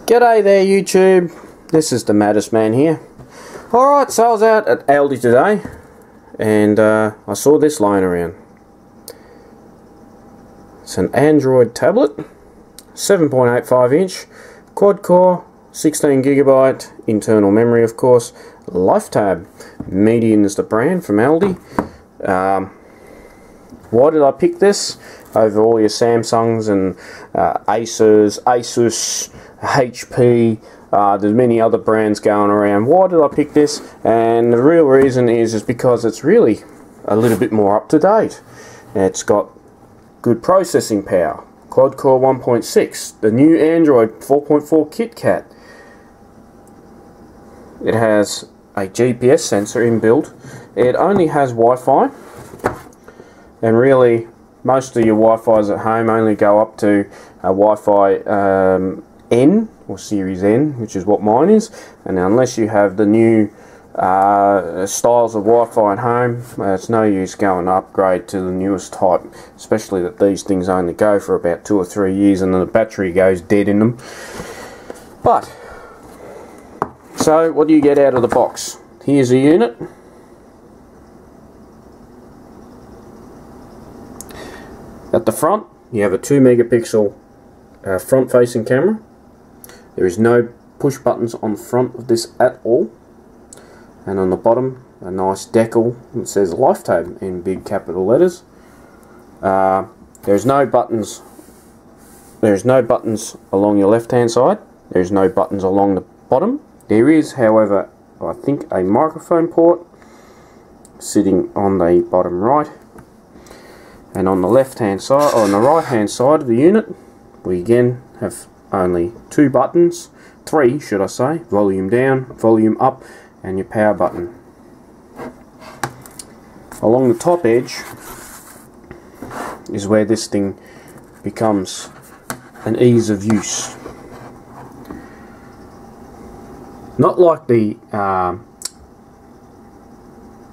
G'day there YouTube, this is the Maddest Man here. Alright, so I was out at Aldi today and I saw this lying around. It's an Android tablet, 7.85 inch, quad core, 16GB, internal memory of course, Lifetab. Medion is the brand from Aldi. Why did I pick this over all your Samsungs and Asus, HP, there's many other brands going around. Why did I pick this? And the real reason is because it's really a little bit more up to date. It's got good processing power, quad core 1.6, the new Android 4.4 KitKat. It has a GPS sensor inbuilt. It only has Wi-Fi, and really most of your Wi-Fi's at home only go up to a Wi-Fi N or Series N, which is what mine is, and unless you have the new styles of Wi-Fi at home, it's no use going to upgrade to the newest type, especially that these things only go for about 2 or 3 years and then the battery goes dead in them. But so what do you get out of the box? Here's a unit. At the front you have a 2 megapixel front facing camera. There is no push buttons on the front of this at all, and on the bottom a nice decal that says Lifetab in big capital letters. There's no buttons. There's no buttons along your left hand side. There's no buttons along the bottom. There is, however, I think a microphone port sitting on the bottom right, and on the left hand side, or on the right hand side of the unit, we again have only 2 buttons, 3 should I say, volume down, volume up, and your power button. Along the top edge is where this thing becomes an ease of use. Not like the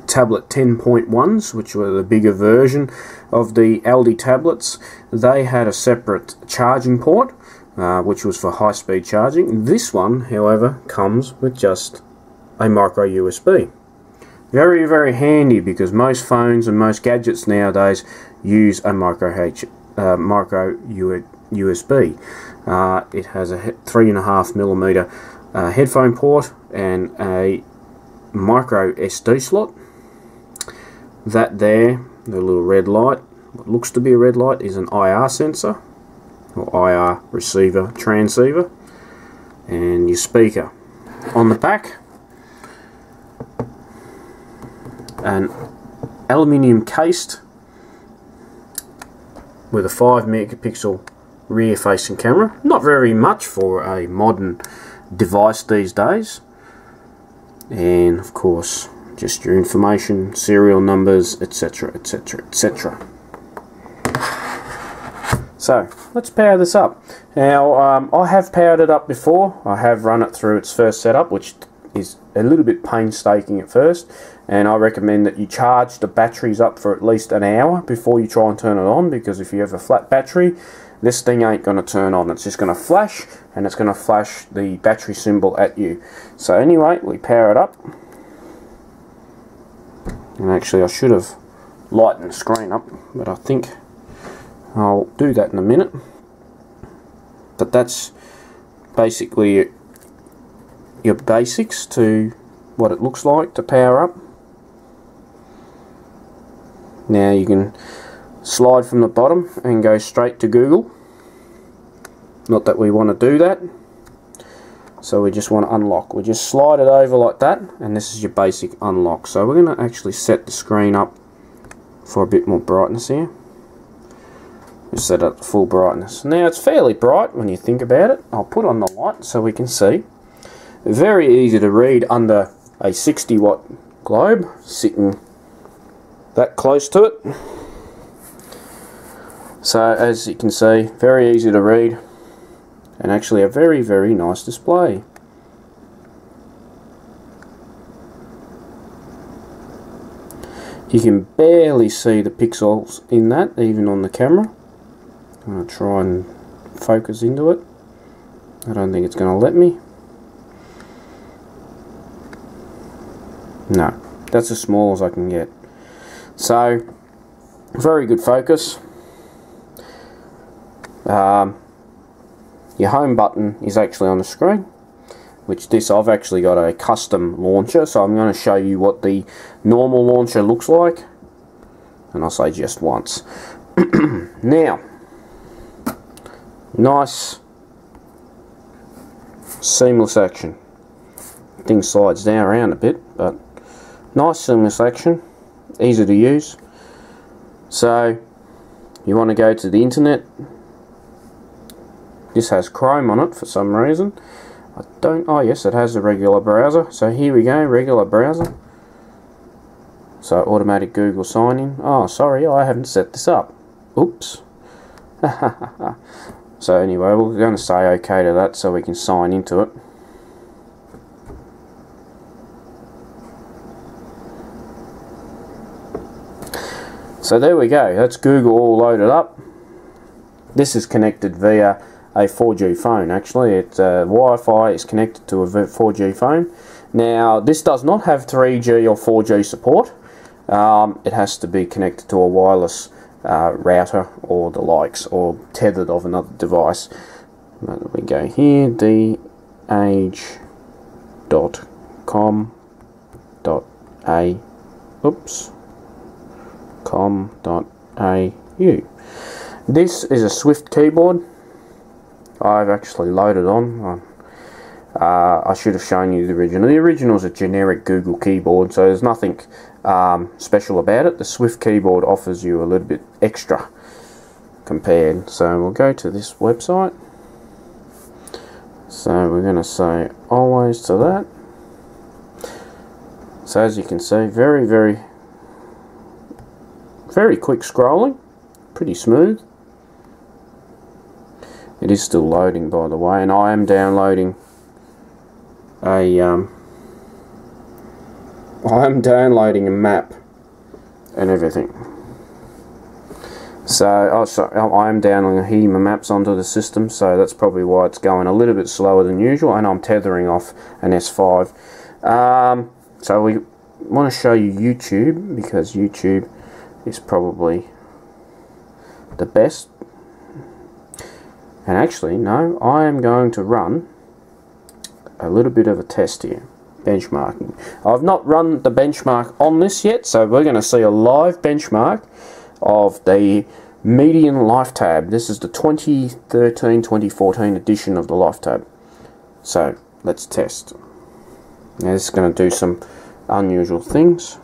tablet 10.1s, which were the bigger version of the Aldi tablets. They had a separate charging port, which was for high-speed charging. This one, however, comes with just a micro USB. Very, very handy, because most phones and most gadgets nowadays use a micro USB. It has a 3.5mm headphone port and a micro SD slot. That there, the little red light, what looks to be a red light, is an IR sensor or IR receiver transceiver, and your speaker. On the back, an aluminium cased with a 5 megapixel rear facing camera. Not very much for a modern device these days, and of course just your information, serial numbers, etc, etc, etc. So let's power this up. Now I have powered it up before. I have run it through its first setup, which is a little bit painstaking at first, and I recommend that you charge the batteries up for at least an hour before you try and turn it on, because if you have a flat battery, this thing ain't going to turn on. It's just going to flash, and it's going to flash the battery symbol at you. So anyway, we power it up. And actually I should have lightened the screen up, but I think I'll do that in a minute. But that's basically your basics to what it looks like to power up. Now you can slide from the bottom and go straight to Google. Not that we want to do that, so we just want to unlock. We just slide it over like that, and this is your basic unlock. So we're going to actually set the screen up for a bit more brightness here. Just set up to full brightness. Now it's fairly bright when you think about it. I'll put on the light so we can see. Very easy to read under a 60-watt globe sitting that close to it. So as you can see, very easy to read, and actually a very, very nice display. You can barely see the pixels in that, even on the camera. I'm going to try and focus into it. I don't think it's going to let me. No, that's as small as I can get. So, very good focus. Your home button is actually on the screen, which I've actually got a custom launcher, so I'm going to show you what the normal launcher looks like, and I'll say just once. Now, nice seamless action. Thing slides down around a bit, but nice seamless action, easy to use. So you want to go to the internet. This has Chrome on it for some reason. Oh yes, it has a regular browser. So here we go, regular browser. So automatic Google sign in. Oh, sorry, I haven't set this up. Oops. So anyway, we're going to say OK to that so we can sign into it. So there we go, that's Google all loaded up. This is connected via a 4G phone actually. It's Wi-Fi is connected to a 4G phone. Now this does not have 3G or 4G support. It has to be connected to a wireless router or the likes, or tethered of another device. We go here, com.au. This is a Swift keyboard. I've actually loaded on. I should have shown you the original. The original is a generic Google keyboard, so there's nothing special about it. The Swift keyboard offers you a little bit extra compared. So we'll go to this website. So we're going to say always to that. So as you can see, very quick scrolling, pretty smooth. It is still loading, by the way, and I am downloading a map and everything. So I am downloading my maps onto the system, so that's probably why it's going a little bit slower than usual, and I'm tethering off an S5. So we want to show you YouTube, because YouTube is probably the best. And actually, no, I am going to run a little bit of a test here, benchmarking. I've not run the benchmark on this yet, so we're going to see a live benchmark of the Medion Lifetab. This is the 2013-2014 edition of the Lifetab. So let's test. Now this is going to do some unusual things.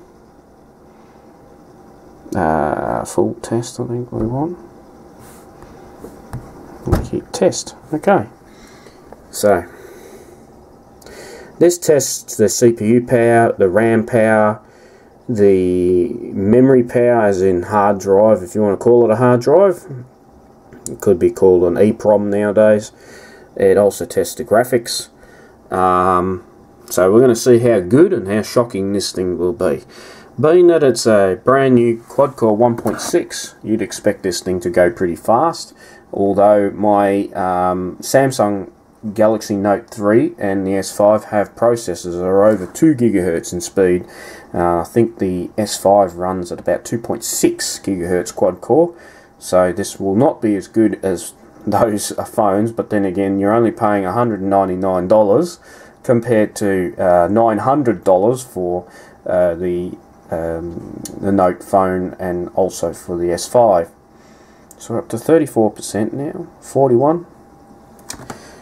Full test, I think we want. Keep test. Okay. So this tests the CPU power, the RAM power, the memory power, as in hard drive, if you want to call it a hard drive. It could be called an EEPROM nowadays. It also tests the graphics. So we're going to see how good and how shocking this thing will be. Being that it's a brand new quad-core 1.6, you'd expect this thing to go pretty fast. Although my Samsung Galaxy Note 3 and the S5 have processors that are over 2 GHz in speed. I think the S5 runs at about 2.6 GHz quad-core. So this will not be as good as those phones, but then again, you're only paying $199 compared to $900 for the Note phone and also for the S5. So we're up to 34% now, 41.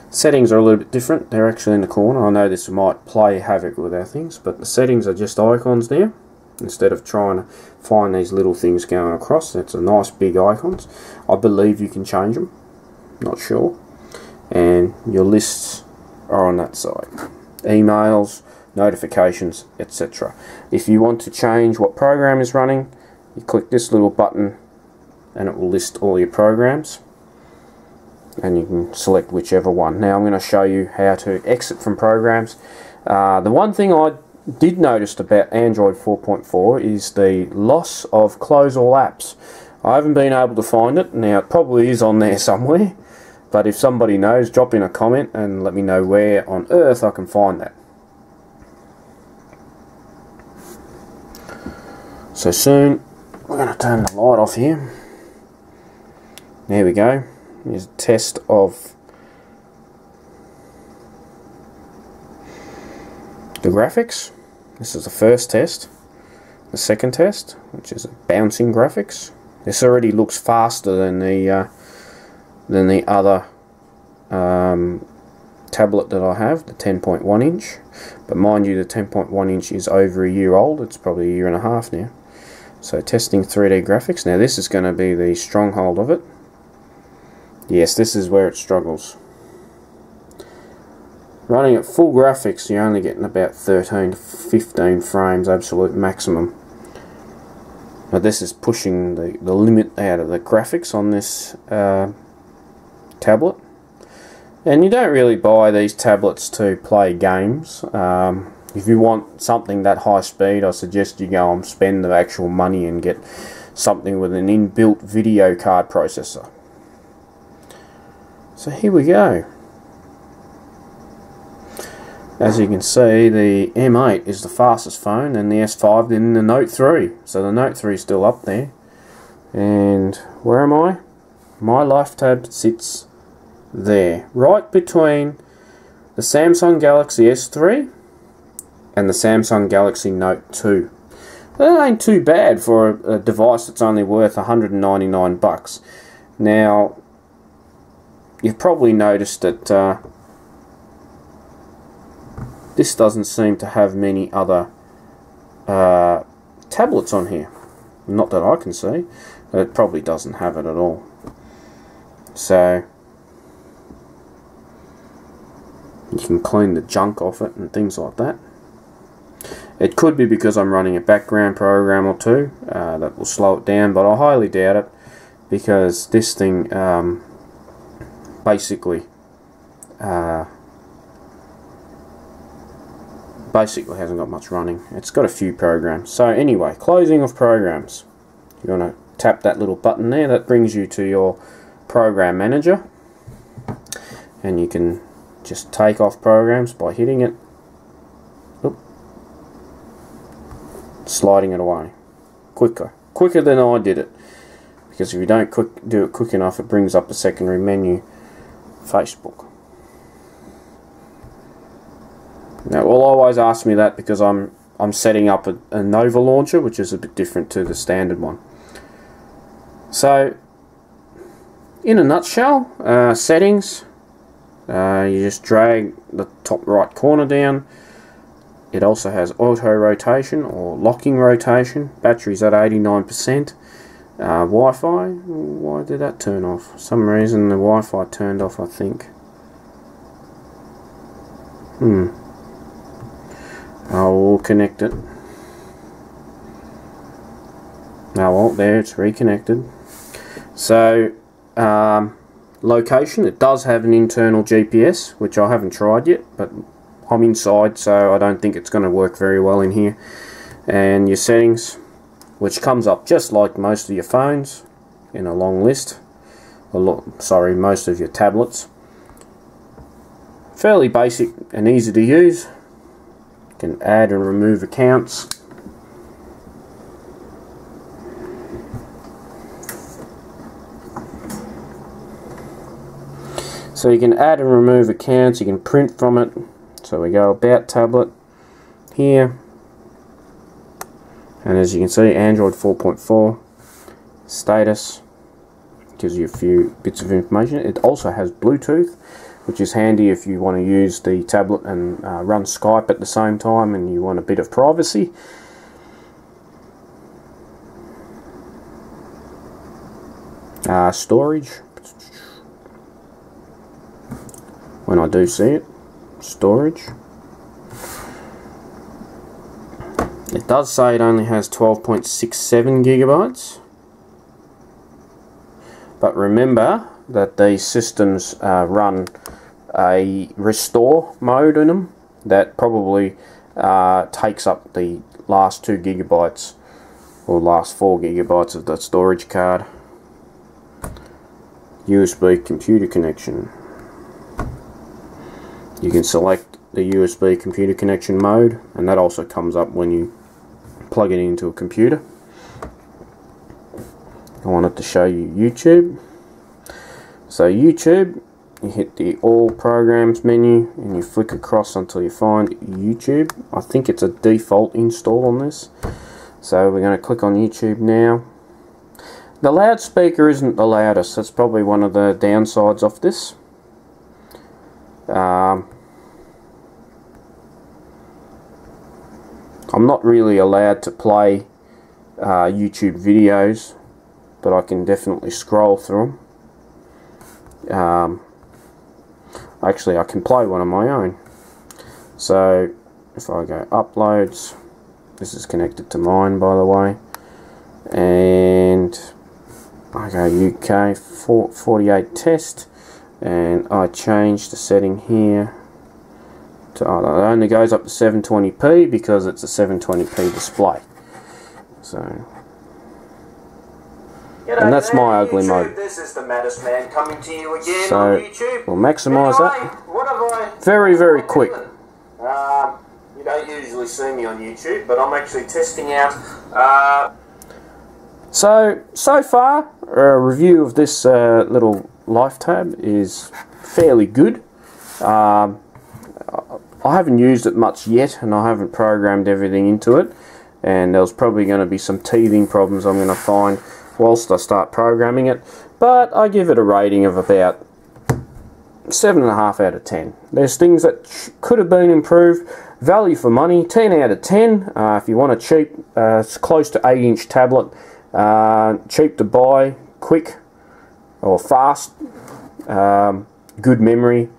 Settings are a little bit different. They're actually in the corner. I know this might play havoc with our things, but the settings are just icons there. Instead of trying to find these little things going across, it's a nice big icons. I believe you can change them. Not sure. And your lists are on that side. Emails, notifications, etc. If you want to change what program is running, you click this little button and it will list all your programs, and you can select whichever one. Now I'm going to show you how to exit from programs. The one thing I did notice about Android 4.4 is the loss of close all apps. I haven't been able to find it. Now it probably is on there somewhere, But if somebody knows, drop in a comment and let me know where on earth I can find that. So soon, we're going to turn the light off here. There we go. Here's a test of the graphics. This is the first test. The second test, which is bouncing graphics. This already looks faster than the other tablet that I have, the 10.1 inch. But mind you, the 10.1 inch is over a year old. It's probably a year and a half now. So testing 3D graphics. Now this is going to be the stronghold of it. Yes, this is where it struggles. Running at full graphics, you're only getting about 13 to 15 frames, absolute maximum. But this is pushing the limit out of the graphics on this tablet. And you don't really buy these tablets to play games. If you want something that high speed, I suggest you go and spend the actual money and get something with an inbuilt video card processor. So here we go. As you can see, the M8 is the fastest phone, and the S5, then the Note 3. So the Note 3 is still up there. And where am I? My Lifetab sits there, right between the Samsung Galaxy S3 and the Samsung Galaxy Note 2. That ain't too bad for a device that's only worth $199. Now, you've probably noticed that this doesn't seem to have many other tablets on here. Not that I can see. It probably doesn't have it at all. So you can clean the junk off it and things like that. It could be because I'm running a background program or two that will slow it down, but I highly doubt it, because this thing basically hasn't got much running. It's got a few programs. So anyway, closing of programs. You're going to tap that little button there. That brings you to your program manager, and you can just take off programs by hitting it, sliding it away. Quicker than I did it, because if you don't do it quick enough, it brings up a secondary menu, Facebook. Now, will always ask me that because I'm setting up a Nova launcher, which is a bit different to the standard one. So, in a nutshell, settings. You just drag the top right corner down. It also has auto rotation or locking rotation. Battery's at 89%. Wi-Fi. Why did that turn off? For some reason the Wi-Fi turned off, I think. I'll connect it. Oh well, there, it's reconnected. So, location, it does have an internal GPS, which I haven't tried yet, but I'm inside, so I don't think it's going to work very well in here. And your settings, which comes up just like most of your phones in a long list. Most of your tablets. Fairly basic and easy to use. You can add and remove accounts. So you can add and remove accounts, you can print from it. So we go about tablet here, and as you can see, Android 4.4, status, gives you a few bits of information. It also has Bluetooth, which is handy if you want to use the tablet and run Skype at the same time and you want a bit of privacy. Storage, when I do see it, storage. It does say it only has 12.67 gigabytes, but remember that these systems run a restore mode in them that probably takes up the last 2 gigabytes or last 4 gigabytes of the storage card. USB computer connection. You can select the USB computer connection mode, and that also comes up when you plug it into a computer. I wanted to show you YouTube. So YouTube, you hit the all programs menu and you flick across until you find YouTube. I think it's a default install on this. So we're going to click on YouTube now. The loudspeaker isn't the loudest. That's probably one of the downsides of this. I'm not really allowed to play YouTube videos, but I can definitely scroll through them. Actually, I can play one of my own. So if I go uploads, this is connected to mine, by the way, and I go UK 48 test, and I change the setting here to, it only goes up to 720p because it's a 720p display. So, and that's my ugly YouTube. mode. This is the maddest man coming to you again So on YouTube. we'll maximise Anyway, that. what have I Very quick. You don't usually see me on YouTube, but I'm actually testing out. So far, a review of this little Lifetab is fairly good. I haven't used it much yet, and I haven't programmed everything into it, and there's probably going to be some teething problems I'm going to find whilst I start programming it, but I give it a rating of about 7.5 out of 10. There's things that could have been improved. Value for money, 10 out of 10. If you want a cheap, it's close to 8-inch tablet, cheap to buy, quick or fast, good memory,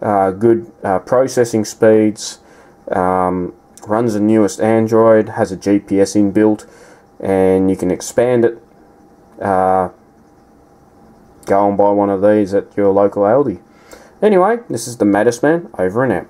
good processing speeds, runs the newest Android, has a GPS inbuilt, and you can expand it. Go and buy one of these at your local Aldi. Anyway, this is the maddest man, over and out.